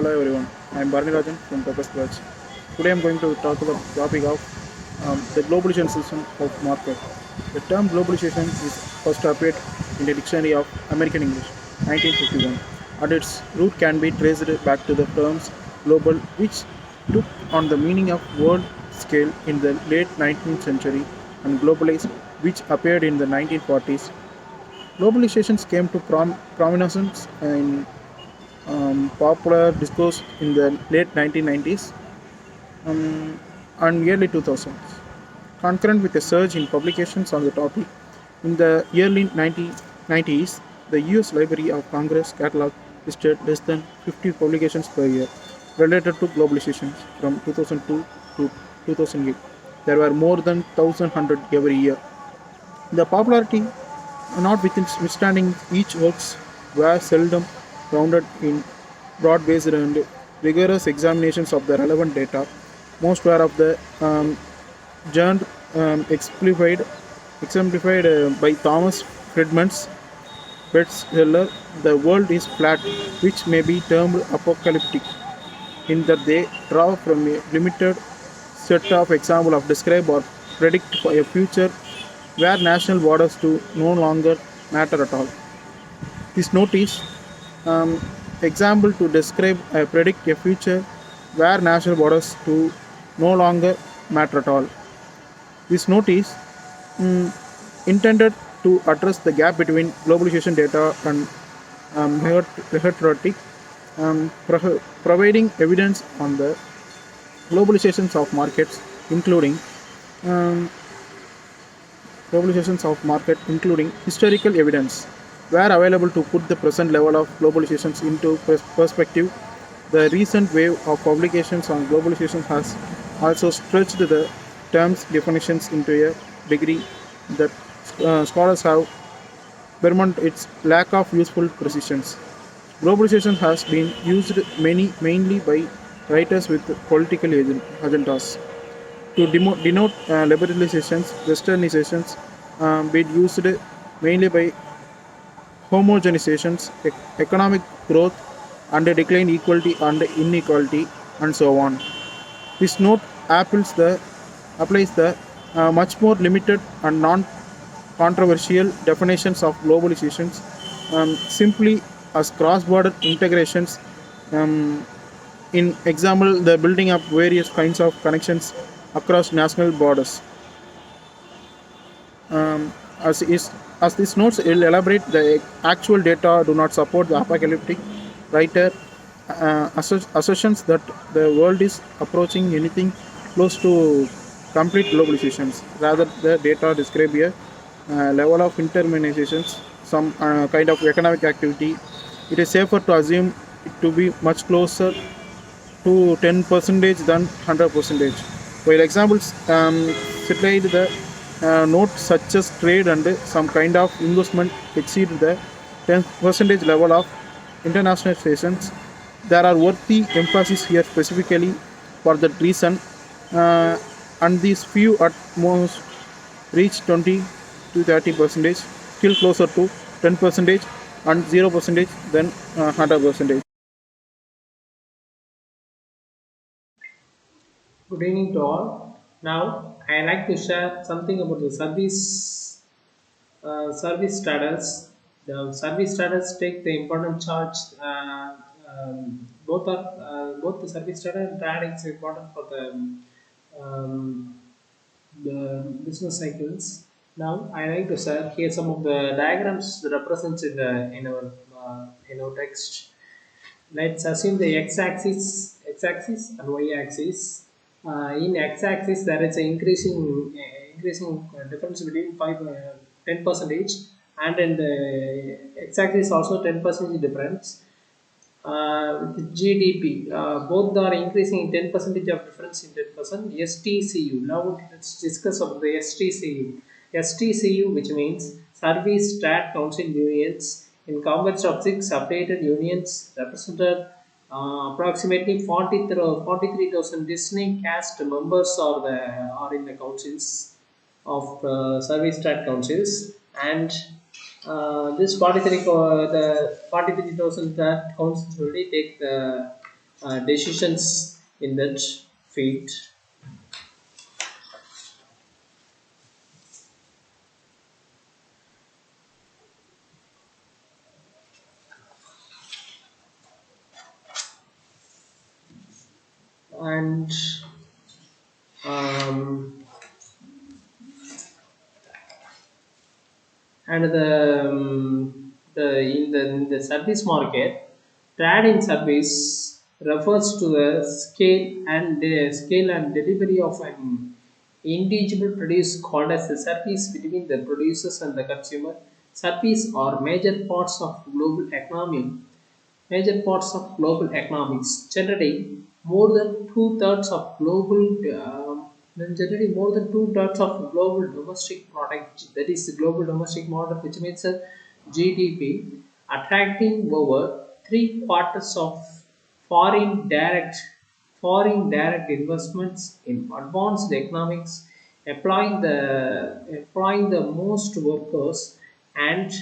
Hello everyone, I am Barnirajan from Druckers. Today I am going to talk about the topic of the globalization system of market. The term globalization is first appeared in the Dictionary of American English, 1951, and its root can be traced back to the terms global, which took on the meaning of world scale in the late 19th century, and globalized, which appeared in the 1940s. Globalizations came to prominence in popular discourse in the late 1990s um, and early 2000s, concurrent with a surge in publications on the topic. In the early 1990s, the US Library of Congress catalog listed less than 50 publications per year related to globalization from 2002 to 2008. There were more than 1,100 every year. The popularity, notwithstanding each works, were seldom grounded in broad-based and rigorous examinations of the relevant data. Most were of the genre exemplified by Thomas Friedman's bestseller "The World Is Flat," which may be termed apocalyptic, in that they draw from a limited set of examples of describe or predict for a future where national borders do no longer matter at all. This notice um, example to describe predict a future where national borders do no longer matter at all. This notice mm, intended to address the gap between globalization data and rhetoric, providing evidence on the globalizations of markets, including um, globalizations of market, including historical evidence, were available to put the present level of globalizations into perspective. The recent wave of publications on globalization has also stretched the term's definitions into a degree that scholars have lamented its lack of useful precisions. Globalization has been used mainly by writers with political agendas to denote liberalizations, westernizations, being used mainly by homogenizations, economic growth, and decline equality and inequality, and so on. This note applies the much more limited and non-controversial definitions of globalizations simply as cross-border integrations. Um, in example, the building up various kinds of connections across national borders. Um, as is as these notes will elaborate, the actual data do not support the apocalyptic writer assertions that the world is approaching anything close to complete globalizations. Rather, the data describe a level of intermediations, some kind of economic activity. It is safer to assume it to be much closer to 10 percentage than 100 percentage. While examples cite the note such as trade and some kind of investment exceed the 10 percentage level of internationalizations, there are worthy emphasis here specifically for that reason, uh, and these few at most reach 20 to 30 percentage, still closer to 10 percentage and 0 percentage than 100 percentage. Good evening to all. Now, I like to share something about the service status. The service status take the important charge. Both the service status and trade is important for um, the business cycles. Now, I like to share here some of the diagrams that represents in our text. Let's assume the x-axis and y-axis. In x-axis, there is an increasing difference between 10 percentage, and in the x-axis also 10 percentage difference. With GDP, both are increasing in 10 percentage of difference in 10%. STCU. Now let's discuss about the STCU. STCU, which means Service Trade Council Unions, in converge of 6 updated unions, represented approximately 43,000 distinct caste members are in the councils of service trade councils, and this 43 the 43,000 that councils will take the decisions in that field. And um, and in the service market, trade in service refers to the scale and delivery of an individual produce called as the service between the producers and the consumer. Service are major parts of global economy Major parts of global economics. More than two-thirds of global generally more than two-thirds of global domestic product, that is the global domestic product, which means GDP, attracting over three-quarters of foreign direct foreign direct investments in advanced economics, employing the most workers and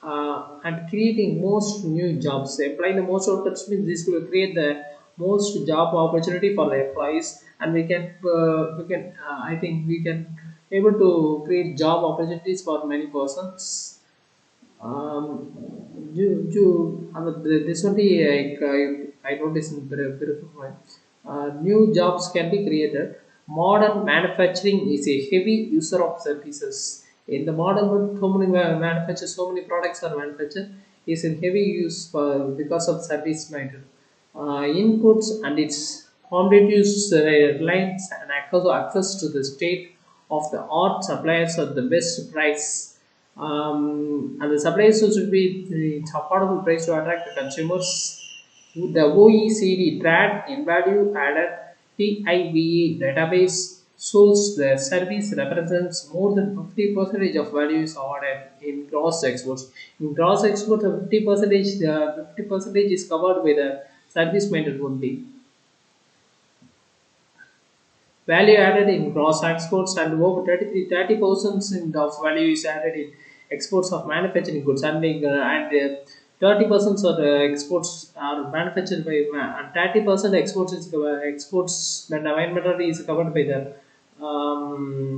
and creating most new jobs. Applying the most workers means this will create the most job opportunity for the employees, and I think we can able to create job opportunities for many persons. This only I noticed in very point. New jobs can be created. Modern manufacturing is a heavy user of services. In the modern world, so many products are manufactured. Is in heavy use because of service matter. Inputs and its competitors reliance and access to the state of the art suppliers at the best price, and the suppliers should be the affordable price to attract the consumers. The OECD Trade in Value Added TIVE database shows the service represents more than 50% of value is awarded in gross exports. In gross exports, 50% is covered by the service method only. Value added in gross exports and over 30% of value is added in exports of manufacturing goods, and 30% of the exports are manufactured by and 30% exports is exports when the environmental is covered by the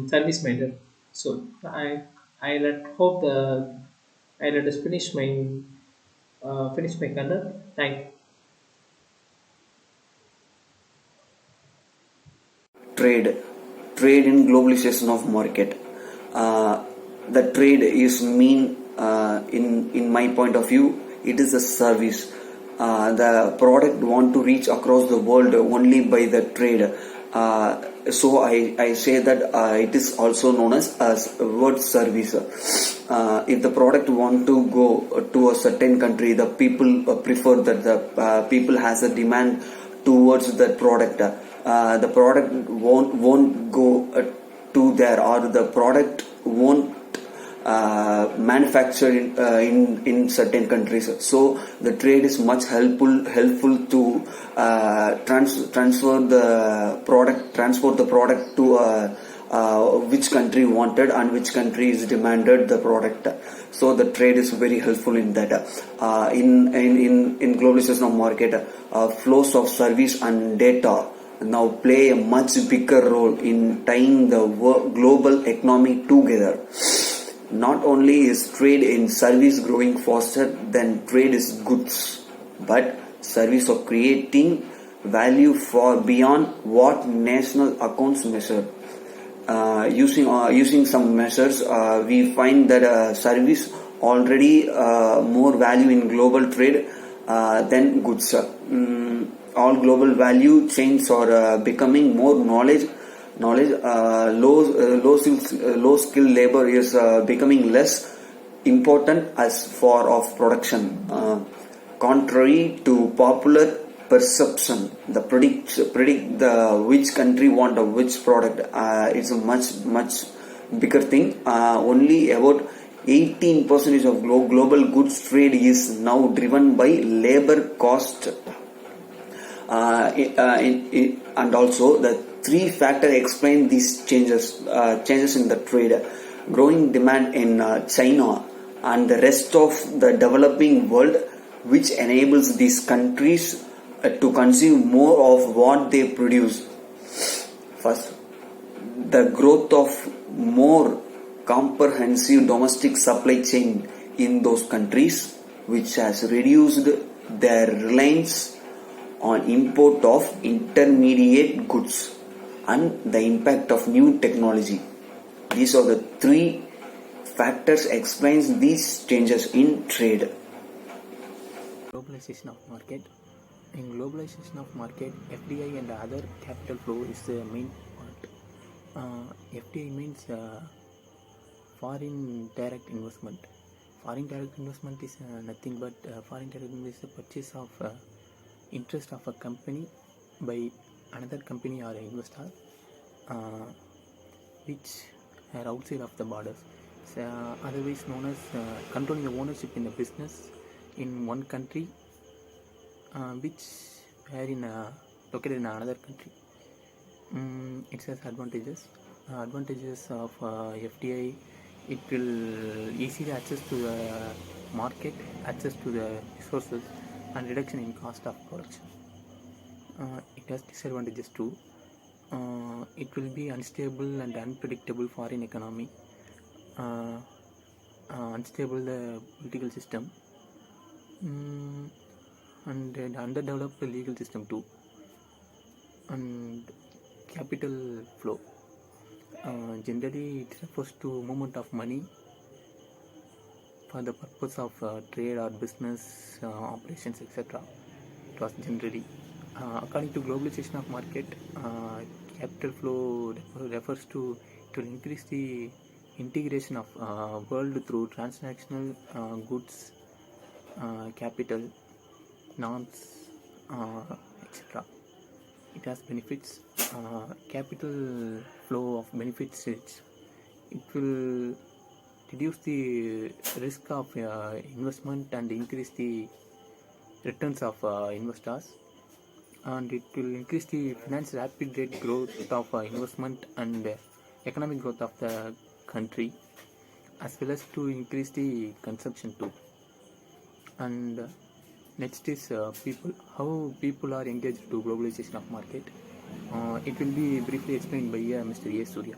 service matter. So I let hope the I let us finish my content. Thank you. trade trade in globalization of market. The trade is mean, in my point of view, it is a service. The product want to reach across the world only by the trade. So I say that it is also known as word service. If the product want to go to a certain country, the people prefer that the people has a demand towards that product. The product won't go to there, or the product won't manufactured in certain countries. So the trade is much helpful to transport the product to which country wanted and which country is demanded the product. So the trade is very helpful in that. In globalization of market, flows of service and data now play a much bigger role in tying the global economy together. Not only is trade in service growing faster than trade is goods, but service of creating value for beyond what national accounts measure. Using some measures, we find that service already more value in global trade than goods. All global value chains are becoming more knowledge. Low skill labor is becoming less important as for of production. Contrary to popular perception, the predict the which country want which product is a much bigger thing. Only about 18% of global goods trade is now driven by labor cost. And also the three factors explain these changes in the trade: growing demand in China and the rest of the developing world, which enables these countries to consume more of what they produce. First, the growth of more comprehensive domestic supply chain in those countries, which has reduced their reliance on import of intermediate goods, and the impact of new technology. These are the three factors explains these changes in trade. Globalization of market. In globalization of market, FDI and other capital flow is the main part. FDI means foreign direct investment. Foreign direct investment is nothing but foreign direct investment is the purchase of interest of a company by another company or investor, which are outside of the borders. So, otherwise known as controlling the ownership in the business in one country, which are located in another country. It has advantages. Advantages of FDI: it will easily access to the market, access to the resources, and reduction in cost of production. It has disadvantages too. It will be unstable and unpredictable foreign economy, unstable the political system, and an underdeveloped legal system too, and capital flow. Generally, it refers to movement of money for the purpose of trade or business operations, etc. It was generally. According to globalization of market, capital flow refers to increase the integration of world through transnational goods, capital, norms, etc. It has benefits. Capital flow of benefits is it will reduce the risk of investment and increase the returns of investors, and it will increase the finance rapid rate growth of investment and economic growth of the country, as well as to increase the consumption too. And next is people, how people are engaged to globalization of market. It will be briefly explained by Mr. A. Surya.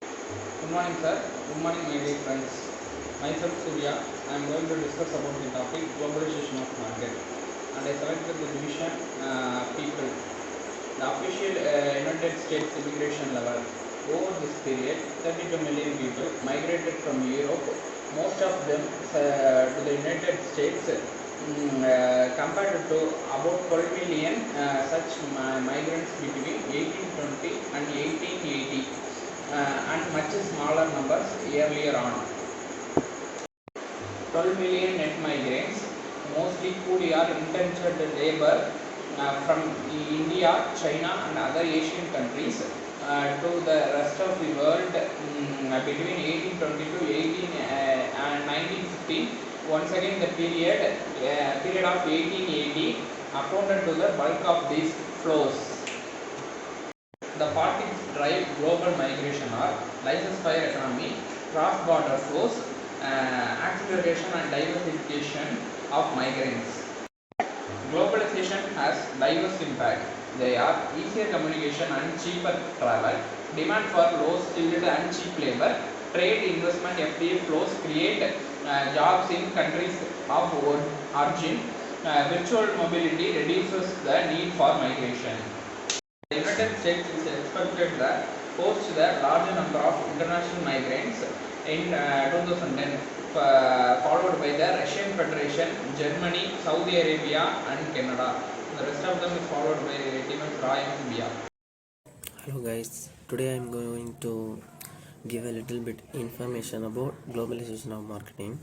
Good morning, sir. Good morning, my dear friends. Myself, Surya. I am going to discuss about the topic globalization of market, and I selected the division people. The official United States immigration level. Over this period, 32 million people migrated from Europe, most of them to the United States, compared to about 12 million such migrants between 1820 and 1880, and much smaller numbers earlier on. 12 million net migrants, mostly coolies or indentured labor from India, China and other Asian countries to the rest of the world between 1820 to 1915. Once again, the period of 1880 accounted to the bulk of these flows. The parties drive global migration are license-fire economy, cross-border flows, acceleration and diversification of migrants. Globalization has diverse impact. They are easier communication and cheaper travel, demand for low-skilled and cheap labor, trade, investment, FDI flows create jobs in countries of origin. Virtual mobility reduces the need for migration. The United States is expected to host the larger number of international migrants in 2010, followed by the Russian Federation, Germany, Saudi Arabia and Canada. The rest of them is followed by Timor and India. Hello guys, today I am going to give a little bit information about globalization of marketing.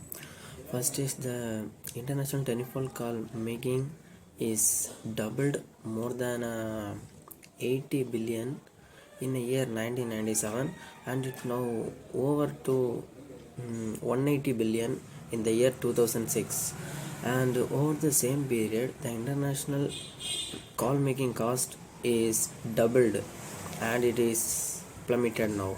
First is the international telephone call making is doubled more than 80 billion in the year 1997, and it now over to 180 billion in the year 2006. And over the same period, the international call making cost is doubled and it is plummeted now.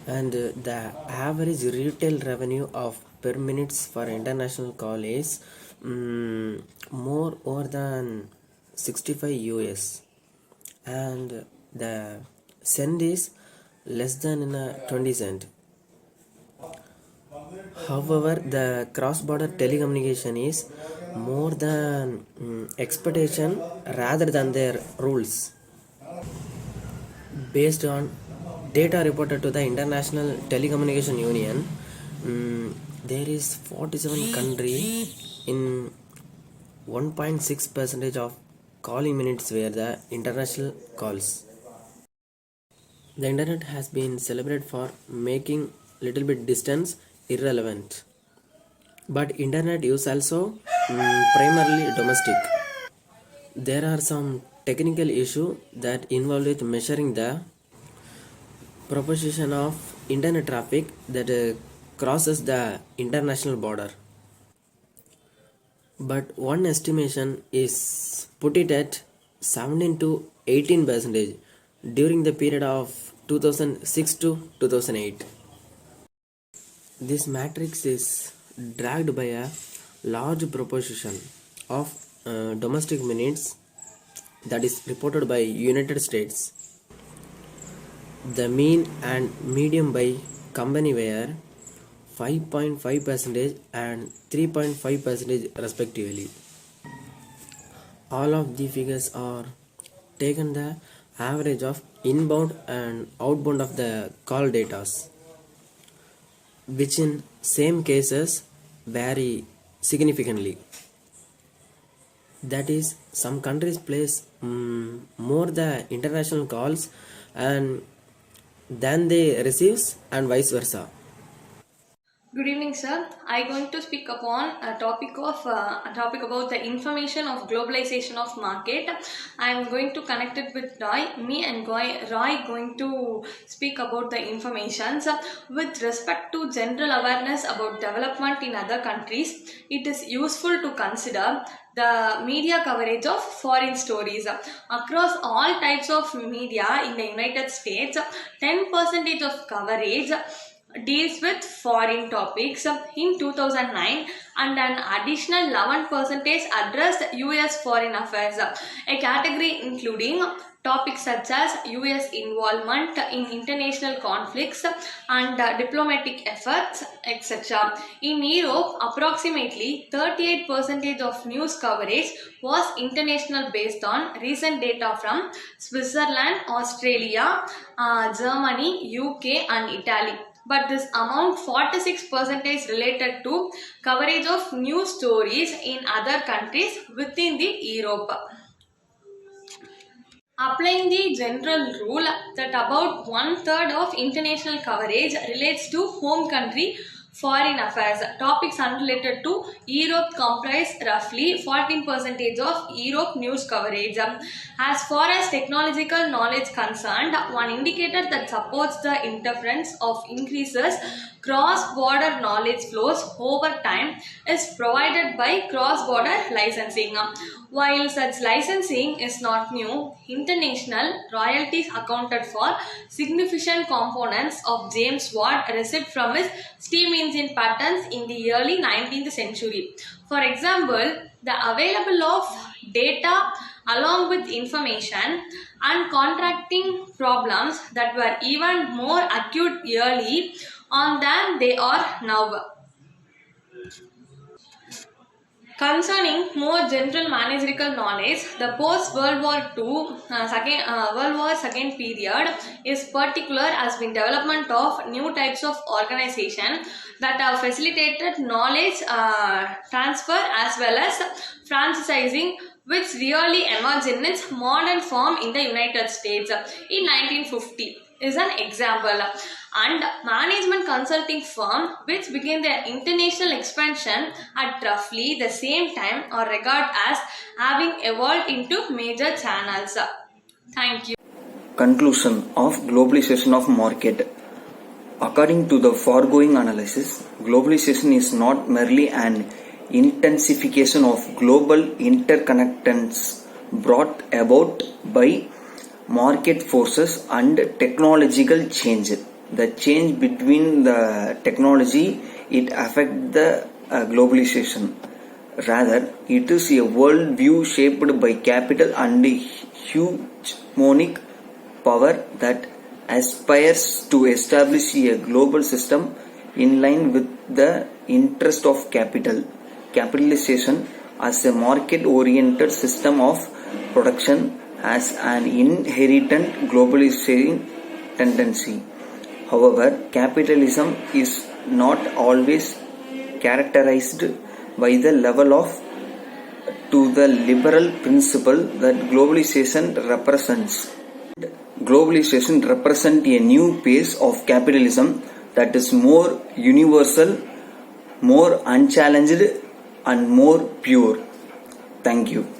And the average retail revenue of per minutes for international call is more more than 65 US, and the cent is less than in a 20 cent. However, the cross-border telecommunication is more than expectation rather than their rules. Based on data reported to the International Telecommunication Union, there is 47 country in 1.6 percentage of calling minutes were the international calls. The internet has been celebrated for making little bit distance irrelevant, but internet use also primarily domestic. There are some technical issue that involve with measuring the proportion of internet traffic that crosses the international border. But one estimation is put it at 17 to 18 percentage during the period of 2006 to 2008. This matrix is dragged by a large proportion of domestic minutes that is reported by United States. The mean and median by company were 5.5% and 3.5% respectively. All of the figures are taken the average of inbound and outbound of the call datas, which in same cases vary significantly. That is, some countries place more the international calls and than they receives, and vice versa. Good evening, sir. I going to speak upon a topic about the information of globalization of market. I am going to connect it with Roy. Me and Roy going to speak about the informations with respect to general awareness about development in other countries. It is useful to consider the media coverage of foreign stories across all types of media in the United States. 10% of coverage deals with foreign topics in 2009, and an additional 11% addressed US foreign affairs, a category including topics such as US involvement in international conflicts and diplomatic efforts, etc. In Europe, approximately 38% of news coverage was international based on recent data from Switzerland, Australia, Germany, UK and Italy. But this amount 46% related to coverage of news stories in other countries within the Europe. Applying the general rule that about 1/3 of international coverage relates to home country foreign affairs, topics unrelated to Europe comprise roughly 14% of Europe news coverage. As far as technological knowledge concerned, one indicator that supports the interference of increases cross-border knowledge flows over time is provided by cross-border licensing. While such licensing is not new, international royalties accounted for significant components of James Watt received from his steam engine patents in the early 19th century. For example, the available of data along with information and contracting problems that were even more acute early on than they are now. Concerning more general managerial knowledge, the post-World War II, World War II period is particular has been development of new types of organization that have facilitated knowledge transfer as well as franchising, which really emerged in its modern form in the United States in 1950. Is an example, and management consulting firm which began their international expansion at roughly the same time are regarded as having evolved into major channels. Thank you. Conclusion of globalization of market. According to the foregoing analysis, globalization is not merely an intensification of global interconnectedness brought about by market forces and technological change. The change between the technology, it affects the globalization. Rather, it is a worldview shaped by capital and hegemonic power that aspires to establish a global system in line with the interest of capital. Capitalization as a market-oriented system of production has an inherent globalizing tendency. However, capitalism is not always characterized by the level of to the liberal principle that globalization represents. Globalization represents a new phase of capitalism that is more universal, more unchallenged, and more pure. Thank you.